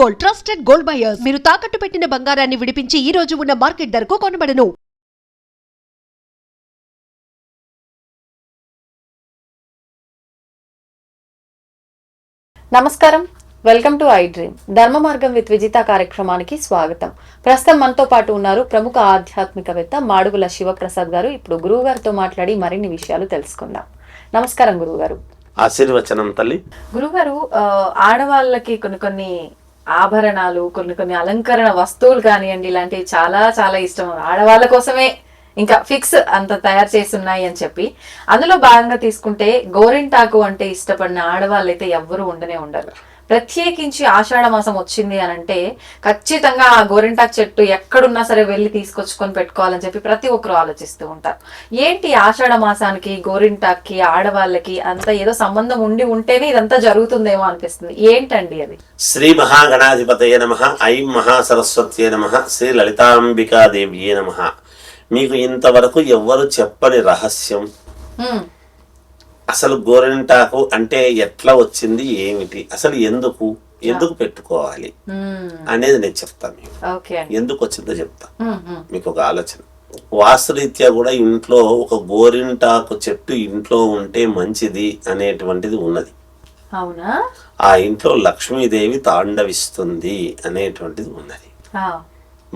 Gold, trusted gold buyers. మీరు తాకట్టు పెట్టిన బంగారాన్ని విడిపించి ఈ రోజు ఉన్న మార్కెట్ ధరకు కొనబడను. నమస్కారం, వెల్కమ్ టు ఐ డ్రీమ్. ధర్మ మార్గం విత్ విజిత కార్యక్రమానికి స్వాగతం. ప్రస్తుతం మనతో పాటు ఉన్నారు ప్రముఖ ఆధ్యాత్మికవేత్త మాడుగుల శివప్రసాద్ గారు. ఇప్పుడు గురువు గారితో మాట్లాడి మరిన్ని విషయాలు తెలుసుకుందాం. నమస్కారం గురువు గారు. ఆశీర్వచనం తల్లి. గురుగారు, ఆడవాళ్ళకి కొన్ని ఆభరణాలు, కొన్ని అలంకరణ వస్తువులు కానివ్వండి, ఇలాంటివి చాలా చాలా ఇష్టం. ఆడవాళ్ళ కోసమే ఇంకా ఫిక్స్ అంత తయారు చేసి ఉన్నాయి అని చెప్పి, అందులో భాగంగా తీసుకుంటే గోరింటాకు అంటే ఇష్టపడిన ఆడవాళ్ళు అయితే ఎవ్వరూ ఉండరు. ప్రత్యేకించి ఆషాఢ మాసం వచ్చింది అని అంటే ఖచ్చితంగా ఆ గోరింటాకు చెట్టు ఎక్కడున్నా సరే వెళ్ళి తీసుకొచ్చుకొని పెట్టుకోవాలని చెప్పి ప్రతి ఒక్కరు ఆలోచిస్తూ ఉంటారు. ఏంటి ఆషాఢ మాసానికి గోరింటాక్కి ఆడవాళ్ళకి అంత ఏదో సంబంధం ఉంటేనే ఇదంతా జరుగుతుందేమో అనిపిస్తుంది. ఏంటండి అది? శ్రీ మహాగణాధిపతయ నమః. ఐం మహాసరస్వత్యే నమః. శ్రీ లలితాంబికాదేవ్యే నమః. మీకు ఇంతవరకు ఎవ్వరు చెప్పని రహస్యం, అసలు గోరింటాకు అంటే ఎట్లా వచ్చింది, ఏమిటి, అసలు ఎందుకు పెట్టుకోవాలి అనేది నేను చెప్తాను. మీకు ఎందుకు వచ్చిందో చెప్తా, మీకు ఒక ఆలోచన. వాస్తురీత్యా కూడా ఇంట్లో ఒక గోరింటాకు చెట్టు ఇంట్లో ఉంటే మంచిది అనేటువంటిది ఉన్నది. అవునా? ఆ ఇంట్లో లక్ష్మీదేవి తాండవిస్తుంది అనేటువంటిది ఉన్నది.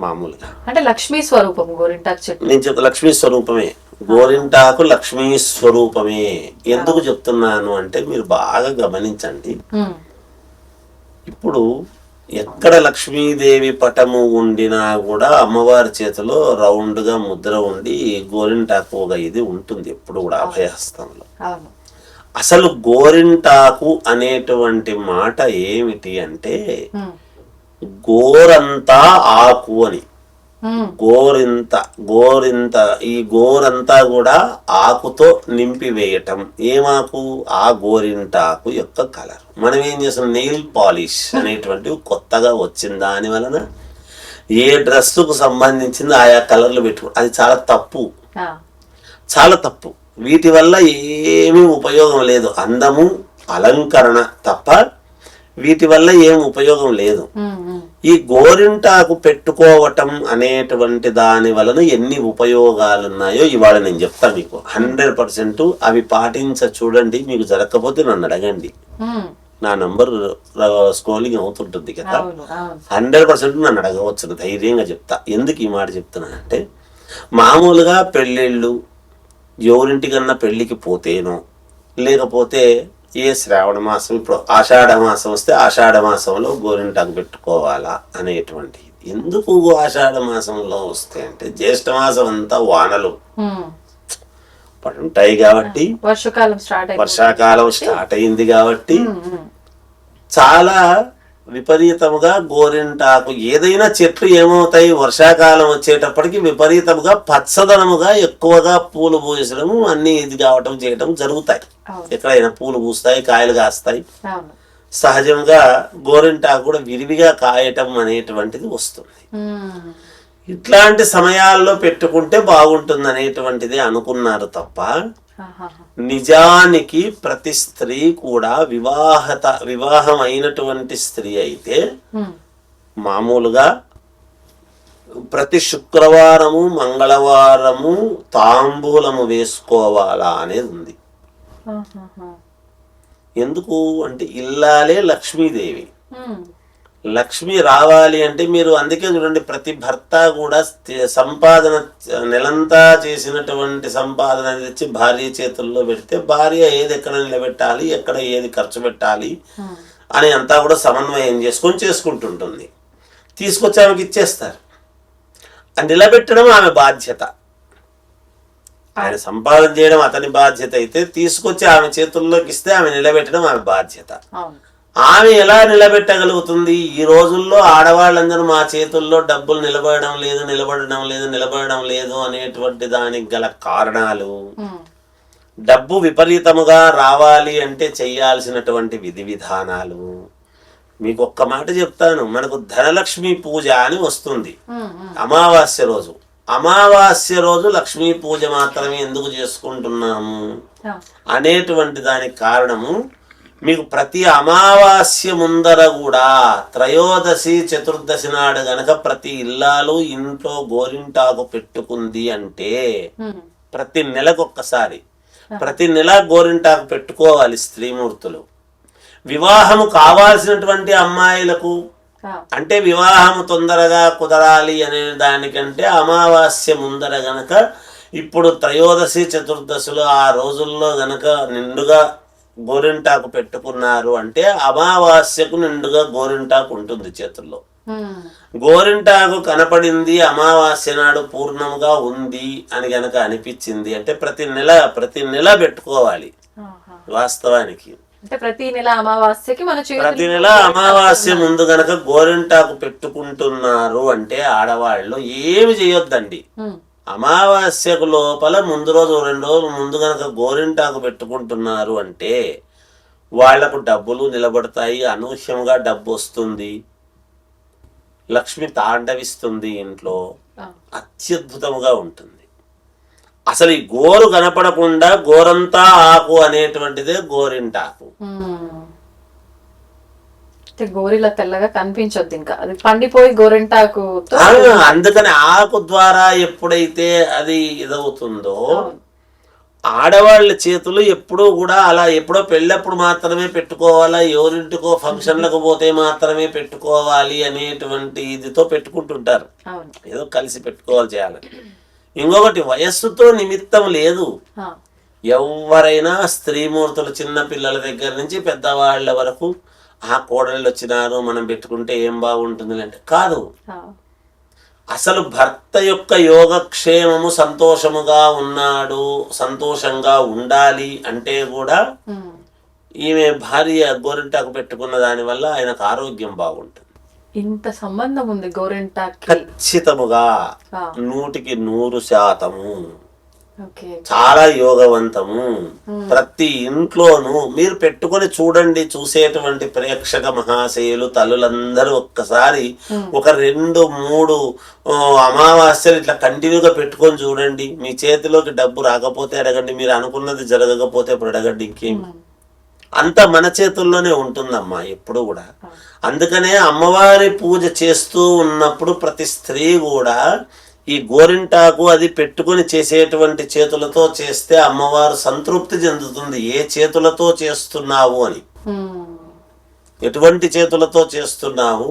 మామూలుగా అంటే లక్ష్మీ స్వరూపం గోరింటాకు చెట్టు. నేను చెప్తా, లక్ష్మీ స్వరూపమే గోరింటాకు, లక్ష్మీ స్వరూపమే. ఎందుకు చెప్తున్నాను అంటే మీరు బాగా గమనించండి. ఇప్పుడు ఎక్కడ లక్ష్మీదేవి పటము ఉండినా కూడా అమ్మవారి చేతిలో రౌండ్ గా ముద్ర ఉండి గోరింటాకు ఒక ఇది ఉంటుంది ఎప్పుడు కూడా అభయహస్తంలో. అసలు గోరింటాకు అనేటువంటి మాట ఏమిటి అంటే గోరంతా ఆకు అని. గోరింత ఈ గోరంతా కూడా ఆకుతో నింపివేయటం. ఏమాకు? ఆ గోరింటాకు యొక్క కలర్. మనం ఏం చేస్తాం, నెయిల్ పాలిష్ అనేటువంటివి కొత్తగా వచ్చిన దాని వలన ఏ డ్రెస్సుకు సంబంధించింది ఆయా కలర్లు పెట్టుకో, అది చాలా తప్పు, చాలా తప్పు. వీటి వల్ల ఏమీ ఉపయోగం లేదు. అందము, అలంకరణ తప్ప వీటి వల్ల ఏం ఉపయోగం లేదు. ఈ గోరింటాకు పెట్టుకోవటం అనేటువంటి దాని వలన ఎన్ని ఉపయోగాలు ఉన్నాయో ఇవాళ నేను చెప్తాను మీకు. 100% అవి చూడండి. మీకు జరగకపోతే నన్ను అడగండి. నా నంబర్ స్క్రోలింగ్ అవుతుంటుంది కదా. 100% నన్ను అడగవచ్చు, ధైర్యంగా చెప్తా. ఎందుకు ఈ మాట చెప్తున్నా అంటే, మామూలుగా పెళ్ళిళ్ళు ఎవరింటికన్నా పెళ్లికి పోతేనో, లేకపోతే ఏ శ్రావణ మాసం, ఇప్పుడు ఆషాఢ మాసం వస్తే ఆషాఢ మాసంలో గోరింటాకు పెట్టుకోవాలా అనేటువంటి. ఎందుకు ఆషాఢ మాసంలో వస్తే అంటే జ్యేష్ఠ అంతా వానలు పడుంటాయి కాబట్టి, వర్షాకాలం స్టార్ట్ అయింది కాబట్టి చాలా విపరీతముగా గోరింటాకు, ఏదైనా చెట్లు ఏమవుతాయి వర్షాకాలం వచ్చేటప్పటికి విపరీతముగా పచ్చదనముగా ఎక్కువగా పూలు పూసడము అన్ని ఇది కావటం చేయటం జరుగుతాయి. ఎక్కడైనా పూలు పూస్తాయి, కాయలు కాస్తాయి. సహజంగా గోరింటాకు కూడా విరివిగా కాయటం అనేటువంటిది వస్తుంది. ఇట్లాంటి సమయాల్లో పెట్టుకుంటే బాగుంటుంది అనేటువంటిది అనుకున్నారు తప్ప నిజానికి ప్రతి స్త్రీ కూడా వివాహం అయినటువంటి స్త్రీ అయితే మామూలుగా ప్రతి శుక్రవారము మంగళవారము తాంబూలము వేసుకోవాలా అనేది ఉంది. ఎందుకు అంటే ఇల్లాలే లక్ష్మీదేవి. లక్ష్మి రావాలి అంటే మీరు అందుకే చూడండి, ప్రతి భర్త కూడా సంపాదన నెలంతా చేసినటువంటి సంపాదన తెచ్చి భార్య చేతుల్లో పెడితే భార్య ఏది ఎక్కడ నిలబెట్టాలి, ఎక్కడ ఏది ఖర్చు పెట్టాలి అని అంతా కూడా సమన్వయం చేసుకుంటుంటుంది. తీసుకొచ్చి ఆమెకి ఇచ్చేస్తారు. అది నిలబెట్టడం ఆమె బాధ్యత. ఆయన సంపాదన చేయడం అతని బాధ్యత అయితే తీసుకొచ్చి ఆమె చేతుల్లోకి ఇస్తే ఆమె నిలబెట్టడం ఆమె బాధ్యత. ఆమె ఎలా నిలబెట్టగలుగుతుంది? ఈ రోజుల్లో ఆడవాళ్ళందరూ మా చేతుల్లో డబ్బులు నిలబడడం లేదు అనేటువంటి దానికి గల కారణాలు, డబ్బు విపరీతముగా రావాలి అంటే చెయ్యాల్సినటువంటి విధి విధానాలు. మీకు ఒక్క మాట చెప్తాను, మనకు ధనలక్ష్మి పూజ అని వస్తుంది అమావాస్య రోజు. అమావాస్య రోజు లక్ష్మీ పూజ మాత్రమే ఎందుకు చేసుకుంటున్నాము అనేటువంటి దానికి కారణము, మీకు ప్రతి అమావాస్య ముందర కూడా త్రయోదశి చతుర్దశి నాడు గనక ప్రతి ఇల్లాలు ఇంట్లో గోరింటాకు పెట్టుకుంది అంటే ప్రతి నెలకొక్కసారి ప్రతి నెల గోరింటాకు పెట్టుకోవాలి స్త్రీమూర్తులు. వివాహము కావాల్సినటువంటి అమ్మాయిలకు అంటే వివాహము తొందరగా కుదరాలి అనే దానికంటే అమావాస్య ముందర గనక ఇప్పుడు త్రయోదశి చతుర్దశులు ఆ రోజుల్లో గనక నిండుగా గోరింటాకు పెట్టుకున్నారు అంటే అమావాస్యకు నిండుగా గోరింటాకు ఉంటుంది చేతుల్లో. గోరింటాకు కనపడింది అమావాస్య నాడు పూర్ణముగా ఉంది అని గనక అనిపించింది అంటే ప్రతి నెల పెట్టుకోవాలి. వాస్తవానికి ప్రతి నెల అమావాస్యకి ప్రతి నెల అమావాస్య ముందు గనక గోరింటాకు పెట్టుకుంటున్నారు అంటే ఆడవాళ్ళు ఏమి చేయొద్దండి. అమావాస్యకు లోపల ముందు రోజు 2 రోజులు ముందు గనక గోరింటాకు పెట్టుకుంటున్నారు అంటే వాళ్లకు డబ్బులు నిలబడతాయి, అనూహ్యంగా డబ్బు వస్తుంది, లక్ష్మి తాండవిస్తుంది ఇంట్లో, అత్యద్భుతంగా ఉంటుంది. అసలు ఈ గోరు కనపడకుండా గోరంతా ఆకు అనేటువంటిదే గోరింటాకు. గోరిలా తెల్లగా కనిపించొద్దు, ఇంకా అది పండిపోయి గోరింటాకు. అందుకని ఆకు ద్వారా ఎప్పుడైతే అది ఇదవుతుందో ఆడవాళ్ళ చేతులు ఎప్పుడూ కూడా అలా ఎప్పుడో పెళ్ళప్పుడు మాత్రమే పెట్టుకోవాలా, ఎవరింటికో ఫంక్షన్లకు పోతే మాత్రమే పెట్టుకోవాలి అనేటువంటి ఇదితో పెట్టుకుంటుంటారు. ఏదో కలిసి పెట్టుకోవాలి చేయాలని. ఇంకొకటి వయస్సుతో నిమిత్తం లేదు. ఎవరైనా స్త్రీమూర్తులు చిన్న పిల్లల దగ్గర నుంచి పెద్దవాళ్ళ వరకు ఆ కోడళ్ళు వచ్చినారు మనం పెట్టుకుంటే ఏం బాగుంటుంది అంటే కాదు. అసలు భర్త యొక్క యోగక్షేమము సంతోషముగా ఉన్నాడు, సంతోషంగా ఉండాలి అంటే కూడా ఈమె భార్య గోరింటాకు పెట్టుకున్న దాని వల్ల ఆయనకు ఆరోగ్యం బాగుంటుంది. ఇంత సంబంధం ఉంది గోరింటాకు. ఖచ్చితముగా 100% చాలా యోగవంతము. ప్రతి ఇంట్లోనూ మీరు పెట్టుకొని చూడండి. చూసేటువంటి ప్రేక్షక మహాశయులు తల్లులందరూ ఒక్కసారి ఒక 2-3 అమావాస్యలు ఇట్లా కంటిన్యూగా పెట్టుకొని చూడండి. మీ చేతిలోకి డబ్బు రాకపోతే అడగండి, మీరు అనుకున్నది జరగకపోతే ఇప్పుడు అడగండి. ఇంకేం అంత మన చేతుల్లోనే ఉంటుందమ్మా ఎప్పుడు కూడా. అందుకనే అమ్మవారి పూజ చేస్తూ ఉన్నప్పుడు ప్రతి స్త్రీ కూడా ఈ గోరింటాకు అది పెట్టుకుని చేసేటువంటి చేతులతో చేస్తే అమ్మవారు సంతృప్తి చెందుతుంది. ఏ చేతులతో చేస్తున్నావు అని, ఎటువంటి చేతులతో చేస్తున్నావు.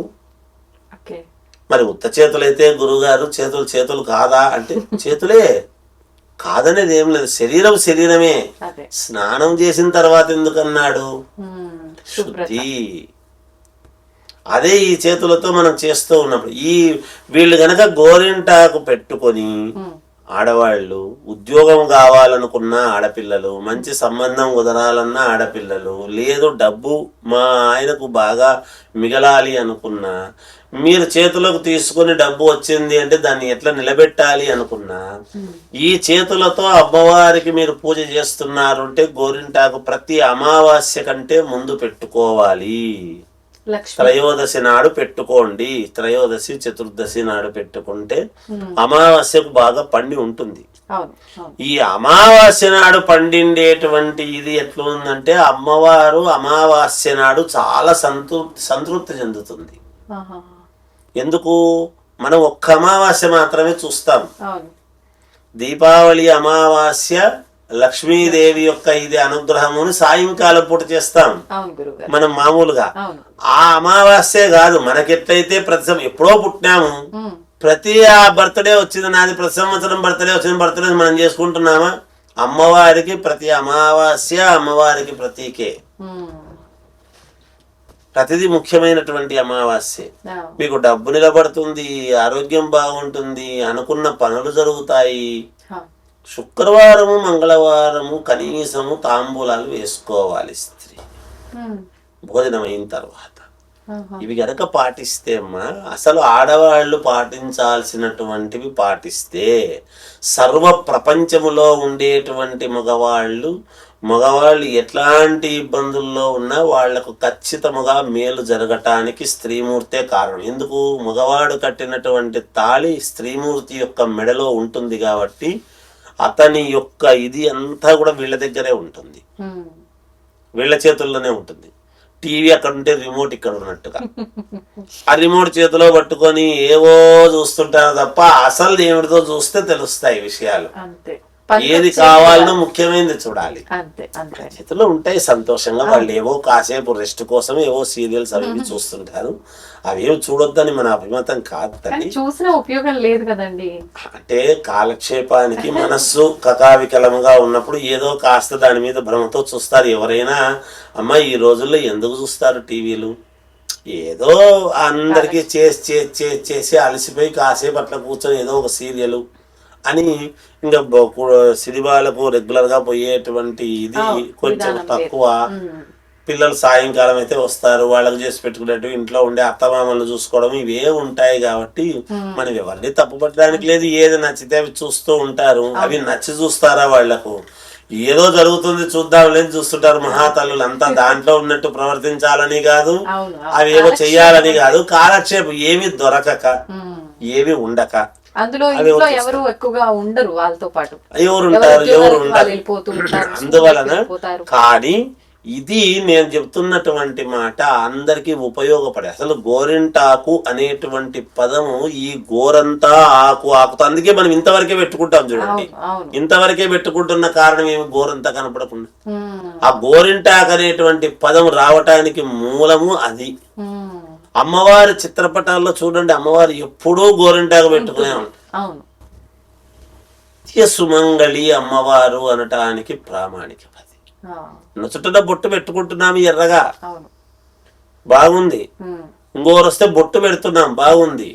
మరి ఉత్త చేతులైతే గురుగారు చేతులు కాదా అంటే చేతులే, కాదనేది ఏం లేదు. శరీరమే. స్నానం చేసిన తర్వాత ఎందుకన్నాడు? శుద్ధి. అదే ఈ చేతులతో మనం చేస్తూ ఉన్నప్పుడు వీళ్ళు గనక గోరింటాకు పెట్టుకొని ఆడవాళ్ళు, ఉద్యోగం కావాలనుకున్న ఆడపిల్లలు, మంచి సంబంధం కుదరాలన్న ఆడపిల్లలు, లేదు డబ్బు మా ఆయనకు బాగా మిగలాలి అనుకున్నా, మీరు చేతులకు తీసుకుని డబ్బు వచ్చింది అంటే దాన్ని ఎట్లా నిలబెట్టాలి అనుకున్నా, ఈ చేతులతో అమ్మవారికి మీరు పూజ చేస్తున్నారు అంటే గోరింటాకు ప్రతి అమావాస్య కంటే ముందు పెట్టుకోవాలి. త్రయోదశి నాడు పెట్టుకోండి. త్రయోదశి చతుర్దశి నాడు పెట్టుకుంటే అమావాస్యకు బాగా పండి ఉంటుంది. ఈ అమావాస్య నాడు పండిండేటువంటి ఇది ఎట్లా ఉందంటే అమ్మవారు అమావాస్య నాడు చాలా సంతృప్తి చెందుతుంది. ఎందుకు? మనం ఒక్క అమావాస్య మాత్రమే చూస్తాం. దీపావళి అమావాస్య లక్ష్మీదేవి యొక్క ఇది అనుగ్రహముని సాయంకాలం పూట చేస్తాం మనం మామూలుగా. ఆ అమావాస్యే కాదు, మనకెట్లయితే ప్రతి ఎప్పుడో పుట్టినాము, ప్రతి ఆ బర్త్డే వచ్చింది నాది, ప్రతి సంవత్సరం బర్త్డే మనం చేసుకుంటున్నామా? అమ్మవారికి ప్రతి అమావాస్య అమ్మవారికి ప్రతీకే. ప్రతిదీ ముఖ్యమైనటువంటి అమావాస్య. మీకు డబ్బు నిలబడుతుంది, ఆరోగ్యం బాగుంటుంది, అనుకున్న పనులు జరుగుతాయి. శుక్రవారము మంగళవారము కనీసము తాంబూలాలు వేసుకోవాలి స్త్రీ భోజనం అయిన తర్వాత. ఇవి గనక పాటిస్తే అమ్మా, అసలు ఆడవాళ్ళు పాటించాల్సినటువంటివి పాటిస్తే సర్వ ప్రపంచములో ఉండేటువంటి మగవాళ్ళు ఎట్లాంటి ఇబ్బందుల్లో ఉన్నా వాళ్లకు ఖచ్చితముగా మేలు జరగటానికి స్త్రీమూర్తే కారణం. ఎందుకు? మగవాడు కట్టినటువంటి తాళి స్త్రీమూర్తి యొక్క మెడలో ఉంటుంది కాబట్టి అతని యొక్క ఇది అంతా కూడా వీళ్ళ దగ్గరే ఉంటుంది. వీళ్ళ చేతుల్లోనే ఉంటుంది. టీవీ అక్కడ ఉంటే రిమోట్ ఇక్కడ ఉన్నట్టుగా ఆ రిమోట్ చేతిలో పట్టుకొని ఏవో చూస్తుంటారు తప్ప అసలు ఏమిటితో చూస్తే తెలుస్తాయి విషయాలు. అంతే, ఏది కావాలనో ముఖ్యమైనది చూడాలి. అంతే అంతే. చేతిలో ఉంటాయి సంతోషంగా, వాళ్ళు ఏవో కాసేపు రెస్ట్ కోసం ఏవో సీరియల్స్ అవి చూస్తుంటారు. అవేం చూడొద్దని మన అభిమతం కాదు తల్లి. చూసిన ఉపయోగం లేదు కదండి. అంటే కాలక్షేపానికి మనస్సు కకావికలంగా ఉన్నప్పుడు ఏదో కాస్త దాని మీద భ్రమతో చూస్తారు ఎవరైనా. అమ్మ ఈ రోజుల్లో ఎందుకు చూస్తారు టీవీలు? ఏదో అందరికి చేసి అలసిపోయి కాసేపు అట్లా కూర్చొని ఏదో ఒక సీరియల్ అని ఇంకా సినిమాలకు రెగ్యులర్ గా పోయేటువంటి ఇది కొంచెం తక్కువ. పిల్లలు సాయంకాలం అయితే వస్తారు, వాళ్ళకి చేసి పెట్టుకున్నట్టు ఇంట్లో ఉండే అత్తమామలను చూసుకోవడం ఇవే ఉంటాయి కాబట్టి మనం ఎవరిని తప్పు పట్టడానికి లేదు. ఏది నచ్చితే అవి చూస్తూ ఉంటారు. అవి నచ్చి చూస్తారా? వాళ్లకు ఏదో జరుగుతుంది చూద్దాం లేదు చూస్తుంటారు. మహాతల్లులు అంతా దాంట్లో ఉన్నట్టు ప్రవర్తించాలని కాదు, అవేవో చెయ్యాలని కాదు. కాలక్షేపం ఏమి దొరకక ఏమి ఉండక అందులో ఇంట్లో ఎవరు ఎక్కువగా ఉండరు, వాళ్ళతో పాటు ఎవరు ఉంటారు, ఎవరు ఉండరు. అందువలన కానీ ఇది నేను చెప్తున్నటువంటి మాట అందరికి ఉపయోగపడే. అసలు గోరింటాకు అనేటువంటి పదము ఈ గోరంతా ఆకు ఆకుతో, అందుకే మనం ఇంతవరకే పెట్టుకుంటాం చూడండి. ఇంతవరకే పెట్టుకుంటున్న కారణం ఏమి? గోరంతా కనపడకుండా. ఆ గోరింటాకు అనేటువంటి పదం రావటానికి మూలము అది. అమ్మవారి చిత్రపటాల్లో చూడండి, అమ్మవారు ఎప్పుడూ గోరింటాకు పెట్టుకునే ఉంటారు. సుమంగళి అమ్మవారు అనటానికి ప్రామాణికం అది. నొచ్చుట బొట్టు పెట్టుకుంటున్నాము ఎర్రగా, బాగుంది. ఇంకోరు వస్తే బొట్టు పెడుతున్నాం, బాగుంది.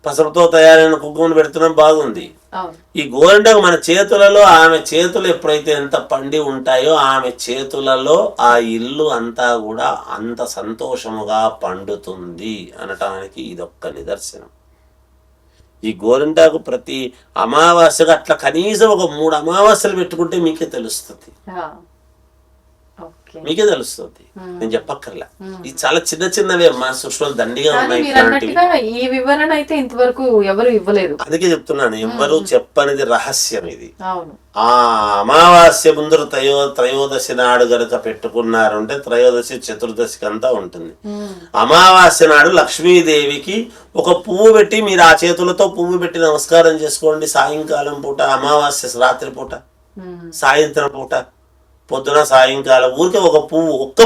పసుపుతో తయారైన కుంకుమను పెడుతున్నాం, బాగుంది. ఈ గోరింటాకు మన చేతులలో, ఆమె చేతులు ఎప్పుడైతే ఎంత పండి ఉంటాయో ఆమె చేతులలో ఆ ఇల్లు అంతా కూడా అంత సంతోషముగా పండుతుంది అనటానికి ఇదొక్క నిదర్శనం. ఈ గోరింటాకు ప్రతి అమావాస్యగా అట్లా కనీసం ఒక 3 అమావాస్యలు పెట్టుకుంటే మీకే తెలుస్తుంది. మీకే తెలుస్తుంది, నేను చెప్పక్కర్లా. ఇది చాలా చిన్న చిన్నవే మా సృష్టిలో దండిగా ఉన్నాయి. ఈ వివరణ అయితే ఇంతవరకు ఎవరు ఇవ్వలేదు. అందుకే చెప్తున్నాను, ఎవరు చెప్పనిది రహస్యం ఇది. ఆ అమావాస్య ముందు త్రయోదశి నాడు గనుక పెట్టుకున్నారు అంటే త్రయోదశి చతుర్దశికి అంతా ఉంటుంది. అమావాస్య నాడు లక్ష్మీదేవికి ఒక పువ్వు పెట్టి మీరు ఆ చేతులతో పువ్వు పెట్టి నమస్కారం చేసుకోండి. సాయంకాలం పూట, అమావాస్య రాత్రి పూట, సాయంత్రం పూట, పొద్దున సాయంకాలం ఊరికే ఒక్క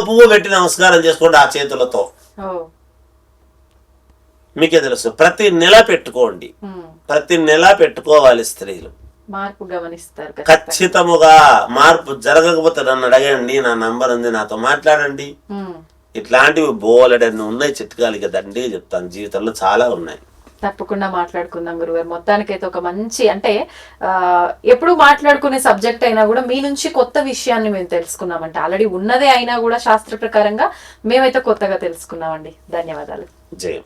పువ్వు పెట్టి నమస్కారం చేసుకోండి ఆ చేతులతో. మీకే తెలుసు. ప్రతి నెల పెట్టుకోండి, ప్రతి నెల పెట్టుకోవాలి స్త్రీలు. మార్పు గమనిస్తారు ఖచ్చితముగా. మార్పు జరగకపోతే నన్ను అడగండి, నా నంబర్ ఉంది, నాతో మాట్లాడండి. ఇట్లాంటివి బోలెడన్ని ఉన్నాయి చిట్కాలు. ఇక దండి చెప్తాను, జీవితంలో చాలా ఉన్నాయి. తప్పకుండా మాట్లాడుకుందాం గురుగారు. మొత్తానికైతే ఒక మంచి, అంటే ఎప్పుడు మాట్లాడుకునే సబ్జెక్ట్ అయినా కూడా మీ నుంచి కొత్త విషయాన్ని మేము తెలుసుకున్నామంటే, ఆల్రెడీ ఉన్నదే అయినా కూడా శాస్త్ర ప్రకారంగా మేమైతే కొత్తగా తెలుసుకున్నామండి. ధన్యవాదాలు. జయం.